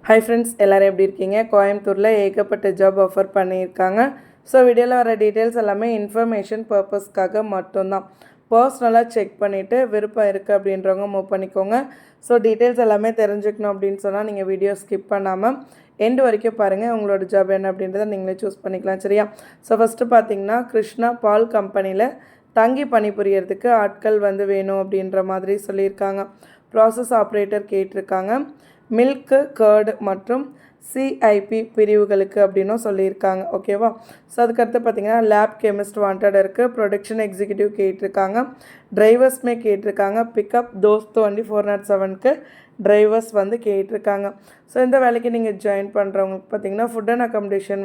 Hi friends, எல்லோரும் எப்படி இருக்கீங்க? கோயம்புத்தூரில் ஏகப்பட்ட ஜாப் ஆஃபர் பண்ணியிருக்காங்க. ஸோ வீடியோவில் வர டீட்டெயில்ஸ் எல்லாமே இன்ஃபர்மேஷன் பர்பஸ்க்காக மட்டும்தான். பர்சனலாக செக் பண்ணிவிட்டு விருப்பம் இருக்குது அப்படின்றவங்க மூவ் பண்ணிக்கோங்க. ஸோ டீட்டெயில்ஸ் எல்லாமே தெரிஞ்சுக்கணும் அப்படின்னு சொன்னால் நீங்கள் வீடியோ ஸ்கிப் பண்ணாமல் எண்டு வரைக்கும் பாருங்கள். உங்களோட ஜாப் என்ன அப்படின்றத நீங்களே சூஸ் பண்ணிக்கலாம், சரியா? ஸோ ஃபஸ்ட்டு பார்த்தீங்கன்னா கிருஷ்ணா பால் கம்பெனியில் தங்கி பணிபுரியறதுக்கு ஆட்கள் வேணும் அப்படின்ற மாதிரி சொல்லியிருக்காங்க. ப்ராசஸ் ஆப்ரேட்டர் கேட்டிருக்காங்க. மில்க்கு கர்டு மற்றும் சிஐபி பிரிவுகளுக்கு அப்படின்னும் சொல்லியிருக்காங்க, ஓகேவா? ஸோ அதுக்கடுத்து பார்த்திங்கன்னா லேப் கெமிஸ்ட் வாண்டட் இருக்குது. ப்ரொடக்ஷன் எக்ஸிக்யூட்டிவ் கேட்டிருக்காங்க. டிரைவர்ஸ்மே கேட்டிருக்காங்க. பிக்கப் தோஸ்து 407க்கு டிரைவர்ஸ் கேட்டிருக்காங்க. ஸோ இந்த வேலைக்கு நீங்கள் ஜாயின் பண்ணுறவங்களுக்கு பார்த்திங்கன்னா ஃபுட் அண்ட் அக்காமடேஷன்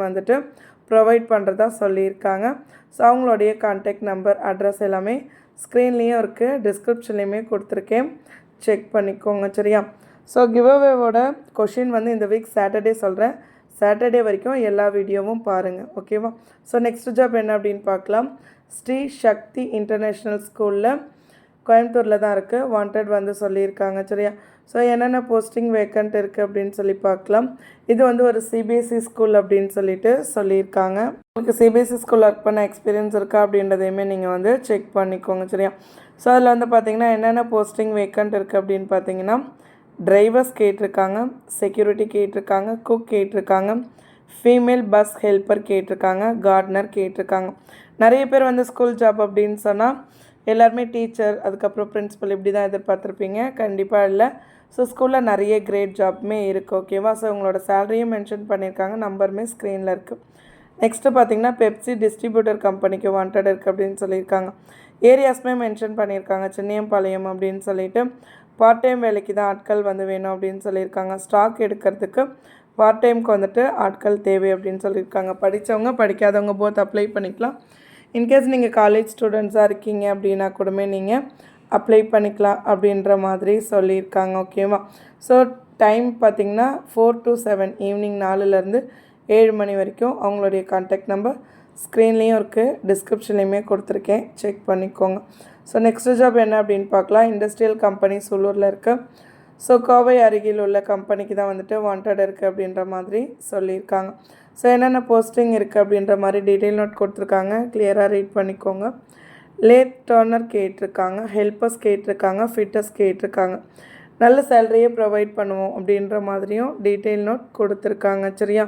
ப்ரொவைட் பண்ணுறதா சொல்லியிருக்காங்க. ஸோ அவங்களுடைய கான்டாக்ட் நம்பர், அட்ரஸ் எல்லாமே ஸ்க்ரீன்லேயும் இருக்குது, டிஸ்கிரிப்ஷன்லேயுமே கொடுத்துருக்கேன், செக் பண்ணிக்கோங்க, சரியா? ஸோ கிவ்அவேவோட கொஷின் இந்த வீக் சாட்டர்டே சொல்கிறேன். சாட்டர்டே வரைக்கும் எல்லா வீடியோவும் பாருங்கள், ஓகேவா? ஸோ நெக்ஸ்ட் ஜாப் என்ன அப்படின்னு பார்க்கலாம். ஸ்ரீ சக்தி இன்டர்நேஷ்னல் ஸ்கூலில் கோயம்புத்தூரில் தான் இருக்குது. வாண்டட் சொல்லியிருக்காங்க, சரியா? ஸோ என்னென்ன போஸ்டிங் வேக்கண்ட் இருக்குது அப்படின்னு சொல்லி பார்க்கலாம். இது ஒரு சிபிஎஸ்சி ஸ்கூல் அப்படின்னு சொல்லியிருக்காங்க. உங்களுக்கு சிபிஎஸ்சி ஸ்கூல் ஒர்க் பண்ண எக்ஸ்பீரியன்ஸ் இருக்கா அப்படின்றதையுமே நீங்கள் செக் பண்ணிக்கோங்க, சரியா? ஸோ அதில் பார்த்தீங்கன்னா என்னென்ன போஸ்டிங் வேக்கண்ட் இருக்குது அப்படின்னு பார்த்தீங்கன்னா டிரைவர்ஸ் கேட்டிருக்காங்க, செக்யூரிட்டி கேட்டிருக்காங்க, குக் கேட்டிருக்காங்க, ஃபீமேல் பஸ் ஹெல்ப்பர் கேட்டிருக்காங்க, கார்டனர் கேட்டிருக்காங்க. நிறைய பேர் ஸ்கூல் ஜாப் அப்படின்னு சொன்னால் எல்லாருமே டீச்சர், அதுக்கப்புறம் பிரின்ஸிபல் இப்படி தான் எதிர்பார்த்துருப்பீங்க. கண்டிப்பாக இல்லை. ஸோ ஸ்கூலில் நிறைய கிரேட் ஜாப்புமே இருக்குது, ஓகேவா? ஸோ உங்களோட சேலரியும் மென்ஷன் பண்ணியிருக்காங்க, நம்பருமே ஸ்க்ரீனில் இருக்குது. நெக்ஸ்ட்டு பார்த்தீங்கன்னா பெப்சி டிஸ்ட்ரிபியூட்டர் கம்பெனிக்கு வாண்டட் இருக்குது அப்படின்னு சொல்லியிருக்காங்க. ஏரியாஸுமே மென்ஷன் பண்ணியிருக்காங்க. சின்னியம்பாளையம் அப்படின்னு சொல்லிட்டு பார்ட் டைம் வேலைக்கு தான் ஆட்கள் வேணும் அப்படின்னு சொல்லியிருக்காங்க. ஸ்டாக் எடுக்கிறதுக்கு பார்ட் டைமுக்கு ஆட்கள் தேவை அப்படின்னு சொல்லியிருக்காங்க. படித்தவங்க படிக்காதவங்க போத் அப்ளை பண்ணிக்கலாம். இன்கேஸ் நீங்கள் காலேஜ் ஸ்டூடெண்ட்ஸாக இருக்கீங்க அப்படின்னா கூடமே நீங்கள் அப்ளை பண்ணிக்கலாம் அப்படின்ற மாதிரி சொல்லியிருக்காங்க, ஓகேவா? ஸோ டைம் பார்த்திங்கன்னா 4 to 7 ஈவினிங் 4லேருந்து 7 மணி வரைக்கும். அவங்களுடைய கான்டாக்ட் நம்பர் ஸ்க்ரீன்லேயும் இருக்குது, டிஸ்கிரிப்ஷன்லேயுமே கொடுத்துருக்கேன், செக் பண்ணிக்கோங்க. ஸோ நெக்ஸ்ட் ஜாப் என்ன அப்படின்னு பார்க்கலாம். இண்டஸ்ட்ரியல் கம்பெனி சூலூரில் இருக்குது. ஸோ கோவை அருகில் உள்ள கம்பெனிக்கு தான் வாண்டட் இருக்குது அப்படின்ற மாதிரி சொல்லியிருக்காங்க. ஸோ என்னென்ன போஸ்டிங் இருக்குது அப்படின்ற மாதிரி டீட்டெயில் நோட் கொடுத்துருக்காங்க, கிளியராக ரீட் பண்ணிக்கோங்க. லேத் டர்னர் கேட்டிருக்காங்க, ஹெல்ப்பர்ஸ் கேட்டிருக்காங்க, ஃபிட்டர்ஸ் கேட்டிருக்காங்க. நல்ல சேலரியே ப்ரொவைட் பண்ணுவோம் அப்படின்ற மாதிரியும் டீட்டெயில் நோட் கொடுத்துருக்காங்க, சரியா?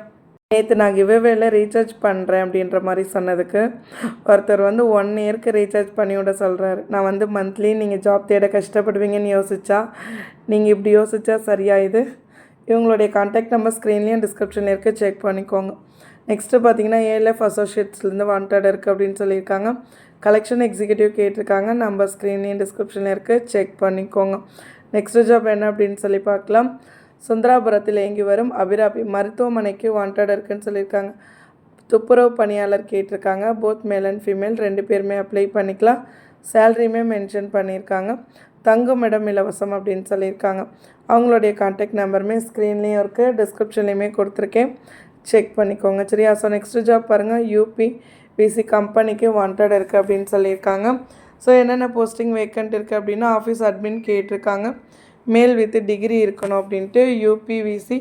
நேற்று நான் கிவ்அவேல ரீசார்ஜ் பண்ணுறேன் அப்படின்ற மாதிரி சொன்னதுக்கு ஒருத்தர் 1 இயருக்கு ரீசார்ஜ் பண்ணிவிட சொல்கிறாரு. நான் மந்த்லி நீங்கள் ஜாப் தேட கஷ்டப்படுவீங்கன்னு யோசிச்சா நீங்கள் இப்படி யோசிச்சா சரியா? இது இவங்களுடைய கான்டாக்ட் நம்பர் ஸ்க்ரீன்லேயும் டிஸ்கிரிப்ஷனில் இருக்குது, செக் பண்ணிக்கோங்க. நெக்ஸ்ட்டு பார்த்தீங்கன்னா ஏஎல்எஃப் அசோசியேட்ஸ்லேருந்து வாண்டட் இருக்குது அப்படின்னு சொல்லியிருக்காங்க. கலெக்ஷன் எக்ஸிக்யூட்டிவ் கேட்டிருக்காங்க. நம்பர் ஸ்க்ரீன்லேயும் டிஸ்கிரிப்ஷனில் இருக்குது, செக் பண்ணிக்கோங்க. நெக்ஸ்ட் ஜாப் என்ன அப்படின்னு சொல்லி பார்க்கலாம். சுந்தராபுரத்தில் இயங்கி வரும் அபிராமி மருத்துவமனைக்கு வாண்டட் இருக்குன்னு சொல்லியிருக்காங்க. துப்புரவு பணியாளர் கேட்டிருக்காங்க. போத் மேல் அண்ட் ஃபீமேல் 2 பேருமே அப்ளை பண்ணிக்கலாம். சேலரியுமே மென்ஷன் பண்ணியிருக்காங்க. தங்கும் இடம் இலவசம் அப்படின்னு சொல்லியிருக்காங்க. அவங்களுடைய கான்டாக்ட் நம்பருமே ஸ்க்ரீன்லேயும் இருக்குது, டிஸ்கிரிப்ஷன்லேயுமே கொடுத்துருக்கேன், செக் பண்ணிக்கோங்க, சரியா? ஸோ நெக்ஸ்ட் ஜாப் பாருங்கள். யூபிவிசி கம்பெனிக்கு வாண்டட் இருக்குது அப்படின்னு சொல்லியிருக்காங்க. ஸோ என்னென்ன போஸ்டிங் வேக்கண்ட் இருக்குது அப்படின்னா ஆஃபீஸ் அட்மின் கேட்டிருக்காங்க. மேல் வித் டிகிரி இருக்கணும் அப்படின்ட்டு யூபிவிசி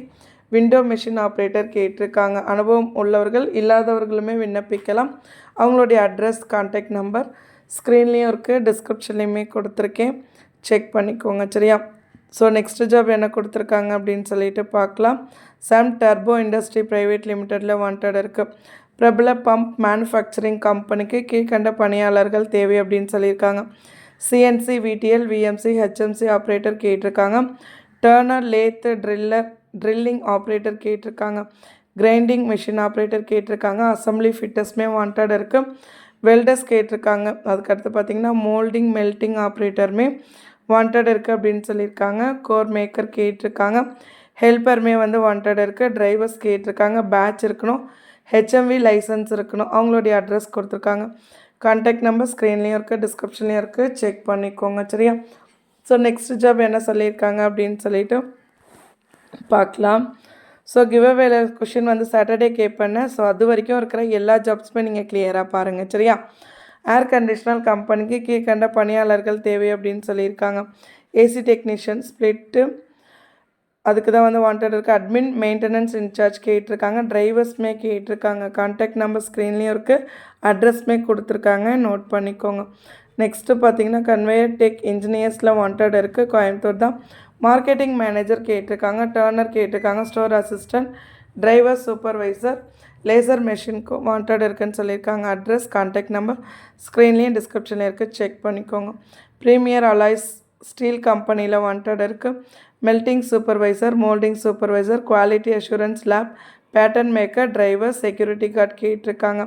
விண்டோ மெஷின் ஆப்ரேட்டர் கேட்டிருக்காங்க. அனுபவம் உள்ளவர்கள் இல்லாதவர்களுமே விண்ணப்பிக்கலாம். அவங்களுடைய அட்ரஸ், கான்டாக்ட் நம்பர் ஸ்க்ரீன்லேயும் இருக்குது, டிஸ்கிரிப்ஷன்லேயுமே கொடுத்துருக்கேன், செக் பண்ணிக்கோங்க, சரியா? ஸோ நெக்ஸ்ட் ஜாப் என்ன கொடுத்துருக்காங்க அப்படின்னு சொல்லிட்டு பார்க்கலாம். சாம் டர்போ இண்டஸ்ட்ரி ப்ரைவேட் லிமிட்டடில் வாண்டட் இருக்குது. பிரபல பம்ப் மேனுஃபேக்சரிங் கம்பெனிக்கு கீழ்கண்ட பணியாளர்கள் தேவை அப்படின்னு சொல்லியிருக்காங்க. CNC, VTL, VMC, HMC operator கேட்டிருக்காங்க. டர்னர், லேத், ட்ரில்லிங் ஆப்ரேட்டர் கேட்டிருக்காங்க. கிரைண்டிங் மிஷின் ஆப்ரேட்டர் கேட்டிருக்காங்க. அசம்பிளி ஃபிட்டர்ஸ்மே வாண்டட் இருக்குது. வெல்டர்ஸ் கேட்டிருக்காங்க. அதுக்கடுத்து பார்த்திங்கன்னா மோல்டிங், மெல்ட்டிங் ஆப்ரேட்டருமே வாண்டட் இருக்குது அப்படின்னு சொல்லியிருக்காங்க. கோர் மேக்கர் கேட்டிருக்காங்க. ஹெல்ப்பருமே வாண்டட் இருக்குது. டிரைவர்ஸ் கேட்டிருக்காங்க. பேட்ச் இருக்கணும், ஹெச்எம்வி லைசன்ஸ் இருக்கணும். அவங்களுடைய அட்ரஸ் கொடுத்துருக்காங்க. கான்டாக்ட் நம்பர் ஸ்க்ரீன்லேயும் இருக்குது, டிஸ்கிரிப்ஷன்லேயும் இருக்குது, செக் பண்ணிக்கோங்க, சரியா? ஸோ நெக்ஸ்ட் ஜாப் என்ன சொல்லியிருக்காங்க அப்படின்னு சொல்லிட்டு பார்க்கலாம். ஸோ கிவ்அவேல கொஷின் சாட்டர்டே கேட்பேன். ஸோ அது வரைக்கும் இருக்கிற எல்லா ஜாப்ஸுமே நீங்கள் கிளியராக பாருங்கள், சரியா? ஏர் கண்டிஷனர் கம்பெனிக்கு கீழ்கண்ட பணியாளர்கள் தேவை அப்படின்னு சொல்லியிருக்காங்க. ஏசி டெக்னீஷியன், ஸ்பிளிட்டு, அதுக்கு தான் வந்து வாண்டட் இருக்குது. அட்மின் மெயின்டெனன்ஸ் இன்சார்ஜ் கேட்டிருக்காங்க. டிரைவர்ஸ்மே கேட்டிருக்காங்க. கான்டாக்ட் நம்பர் ஸ்க்ரீன்லேயும் இருக்குது, அட்ரஸ்மே கொடுத்துருக்காங்க, நோட் பண்ணிக்கோங்க. நெக்ஸ்ட்டு பார்த்தீங்கன்னா கன்வேயர் டெக் இன்ஜினியர்ஸில் வாண்டட் இருக்குது, கோயம்புத்தூர் தான். மார்க்கெட்டிங் மேனேஜர் கேட்டிருக்காங்க, டர்னர் கேட்டிருக்காங்க, store assistant, driver supervisor, laser மெஷின்க்கு வாண்டட் இருக்குதுன்னு சொல்லியிருக்காங்க. அட்ரஸ் கான்டாக்ட் நம்பர் ஸ்க்ரீன்லேயும் டிஸ்கிரிப்ஷன்லேயும் இருக்குது, செக் பண்ணிக்கோங்க. ப்ரீமியர் அலாய்ஸ் ஸ்டீல் கம்பெனியில் வாண்டட் இருக்குது. Melting supervisor, moulding supervisor, quality assurance lab, pattern maker, driver, security guard கேட்டிருக்காங்க.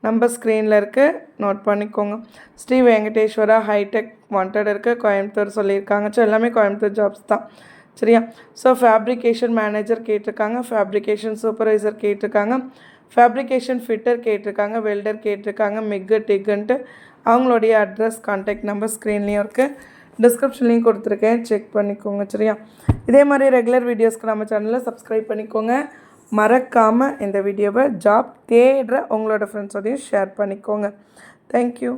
நம்பர் ஸ்க்ரீனில் இருக்குது, நோட் பண்ணிக்கோங்க. ஸ்ரீ வெங்கடேஸ்வரா ஹைடெக் வாண்டட் இருக்குது, கோயம்புத்தூர் சொல்லியிருக்காங்க. ஸோ எல்லாமே கோயம்புத்தூர் ஜாப்ஸ் தான், சரியா? ஸோ ஃபேப்ரிகேஷன் மேனேஜர் கேட்டிருக்காங்க, ஃபேப்ரிகேஷன் சூப்பர்வைசர் கேட்டிருக்காங்க, ஃபேப்ரிகேஷன் ஃபிட்டர் கேட்டிருக்காங்க, வெல்டர் கேட்டிருக்காங்க, மிக்கு டிக்குன்ட்டு. அவங்களுடைய அட்ரஸ் கான்டாக்ட் நம்பர் ஸ்க்ரீன்லேயும் இருக்குது, டிஸ்கிரிப்ஷன்லேயும் கொடுத்துருக்கேன், செக் பண்ணிக்கோங்க, சரியா? இதே மாதிரி ரெகுலர் வீடியோஸ்க்கு நம்ம சேனலில் சப்ஸ்கிரைப் பண்ணிக்கோங்க. மறக்காமல் இந்த வீடியோவை ஜாப் தேடுற உங்களோட ஃப்ரெண்ட்ஸோடையும் ஷேர் பண்ணிக்கோங்க. தேங்க்யூ.